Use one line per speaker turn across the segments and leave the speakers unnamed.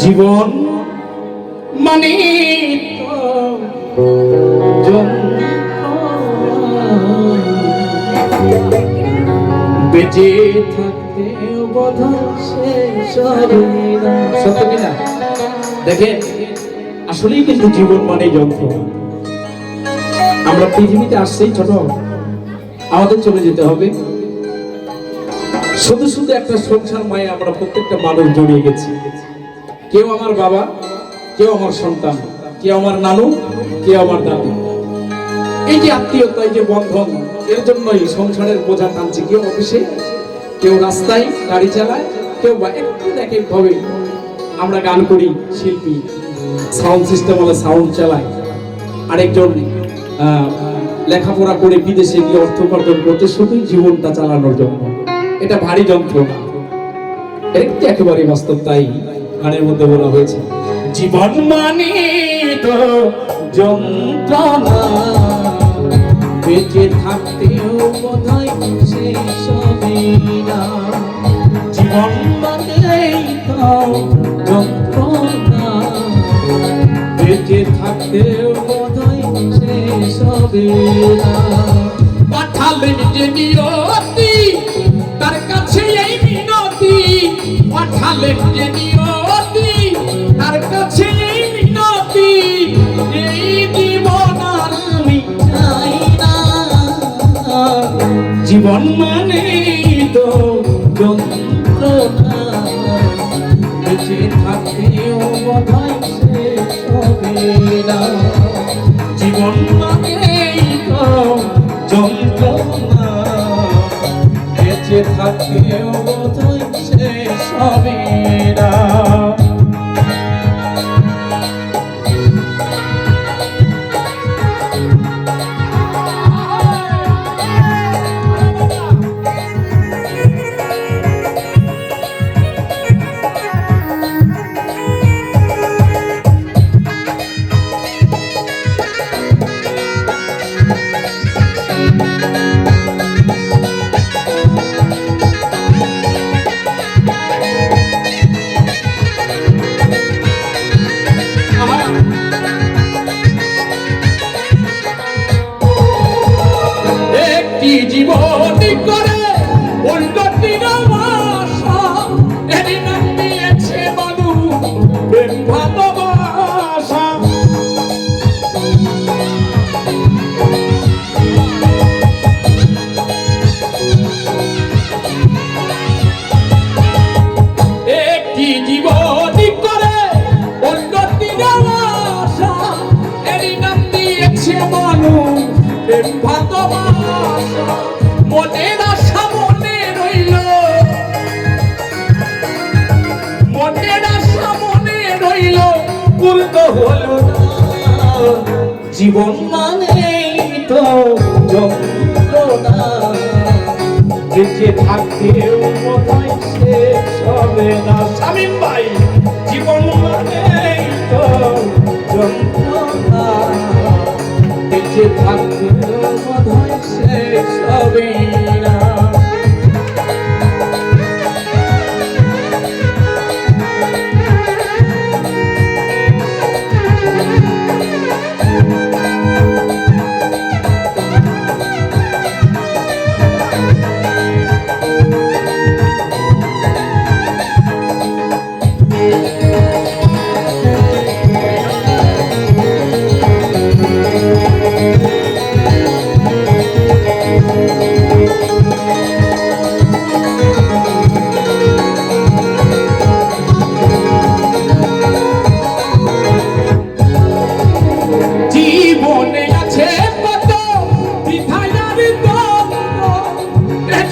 জীবন মানে বেঁচে থাকতে সত্য কিনা দেখেন, আসলেই কিন্তু জীবন মানে যন্ত্র। আমরা পৃথিবীতে আসছেই ছোট, আমাদের চলে যেতে হবে। শুধু শুধু একটা সংসার মায়ে আমরা প্রত্যেকটা মানুষ জড়িয়ে গেছি। কেউ আমার বাবা, কেউ আমার সন্তান, কেউ আমার নানু, কেউ আমার দাদু। এই যে আত্মীয়তা, এই যে বন্ধন, এর জন্যই সংসারের বোঝা টানছে। কেউ অফিসে, কেউ রাস্তায় গাড়ি চালায়, কেউ বা একটু এক ভাবে আমরা গান করি, শিল্পী সাউন্ড সিস্টেম হলে সাউন্ড চালায়, আরেকজন লেখাপড়া করে বিদেশে গিয়ে অর্থ উপার্জন করতে, শুধুই জীবনটা চালানোর জন্য। এটা ভারী যন্ত্রণা, এটা একেবারে বাস্তব। তাই গানের মধ্যে বলা হয়েছে, জীবন মানে তো যন্ত্রণা, বেঁচে থাকতেও বোধহয় শেষ হবে না। জীবন মানে তো যন্ত্রণা, বেঁচে থাকতেও বোধহয় শেষ হবে না। পাঠালেন যে নিয়তি, তার কাছে এই মিনতি। পাঠালেন যে নিয়তি, তার কাছে এই মিনতি। এই জীবন আর আমি চাই না। জীবন মানে তো যন্ত্রণা, বেঁচে থাকতেও বোধহয় শেষ হবে না। জীবন মানে তো যন্ত্রণা, বেঁচে থাকতেও বোধহয় শেষ হবে না। জীবনী করে উন্নতির আশা, এরই নাম দিয়েছে মানুষ প্রেম ভালোবাসা। একটি জীবনী করে উন্নতির আশা, এরই নাম দিয়েছে মানুষ প্রেম ভালোবাসা। মনের আশা মনে রইল, মনের আশা মনে রইল, পূর্ণ হলো না। জীবন মানে তো যন্ত্রণা, বেঁচে থাকতেও বোধহয় শেষ হবে না। শামীম ভাই, জীবন মানে তো যন্ত্রণা, বেঁচে থাকতেও বোধহয় শেষ হবে না।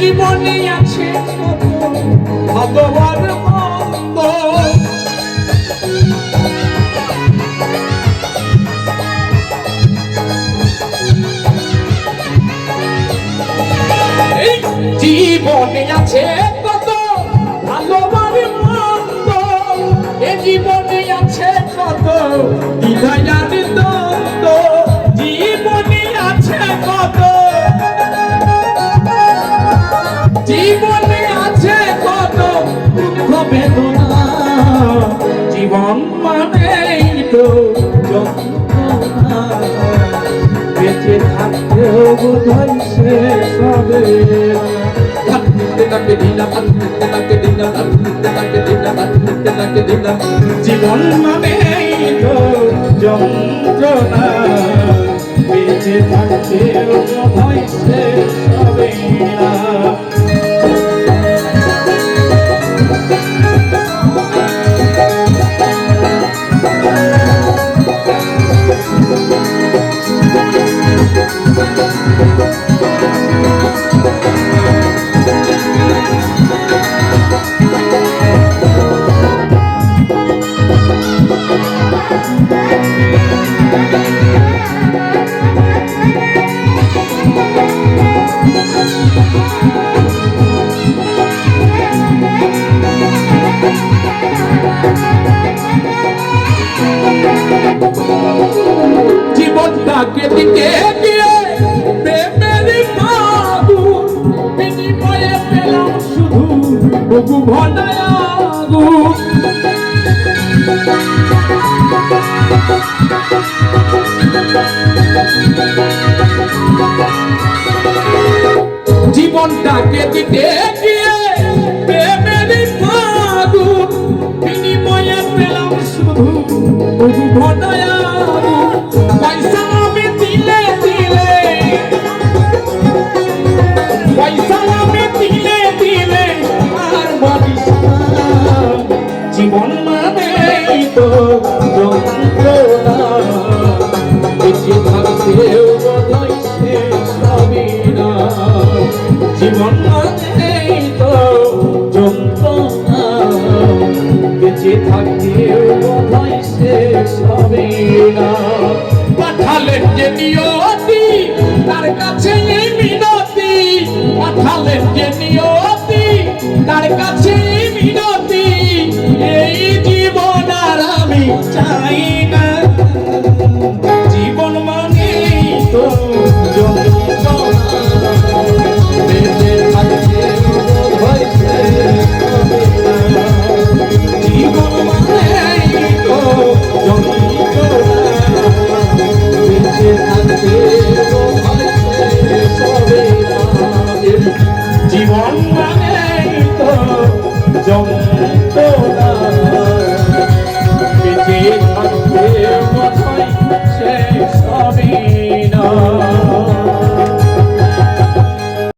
জীবনে আছে ভগবান মন্দ, জীবন মানেই তো যন্ত্রণা, বেঁচে থাকতেও বোধহয় শেষ হবে না। জীবন মানেই তো যন্ত্রণা, বেঁচে থাকতেও বোধহয় শেষ হবে না। জীবনটাকে দিকে গিয়ে প্রেমের মাগুর, বিনিময়ে পেলাম শুধু বুকু ভরায় আগুন। জীবনটাকে দিতে গিয়ে প্রেমের মাগুর, বিনিময়ে পেলাম শুধু বুকু ভরায় আগুন। পয়সা আমি দিলে দিলে, পয়সা আমি দিলে দিলে আর বাড়িস না। জীবন মানেই তো যন্ত্রণা, বেঁচে থাকতেও বোধহয় শেষ হবে না। জীবন মানেই তো যন্ত্রণা, বেঁচে থাকতেও বোধহয় শেষ হবে না। পাঠালেন যে নিয়তি, তার কাছে এই মিনতি, পাঠালেন যে নিয়তি, তার কাছে এই মিনতি, এই জীবন আর আমি চাই না। জীবন মানেই তো যন্ত্রণা, বেঁচে থাকতে বোধহয় শেষ হবে না। জীবন মানেই তো যন্ত্রণা, বেঁচে থাকতে বোধহয় শেষ হবে না। জীবন মানেই তো যন্ত্রণা।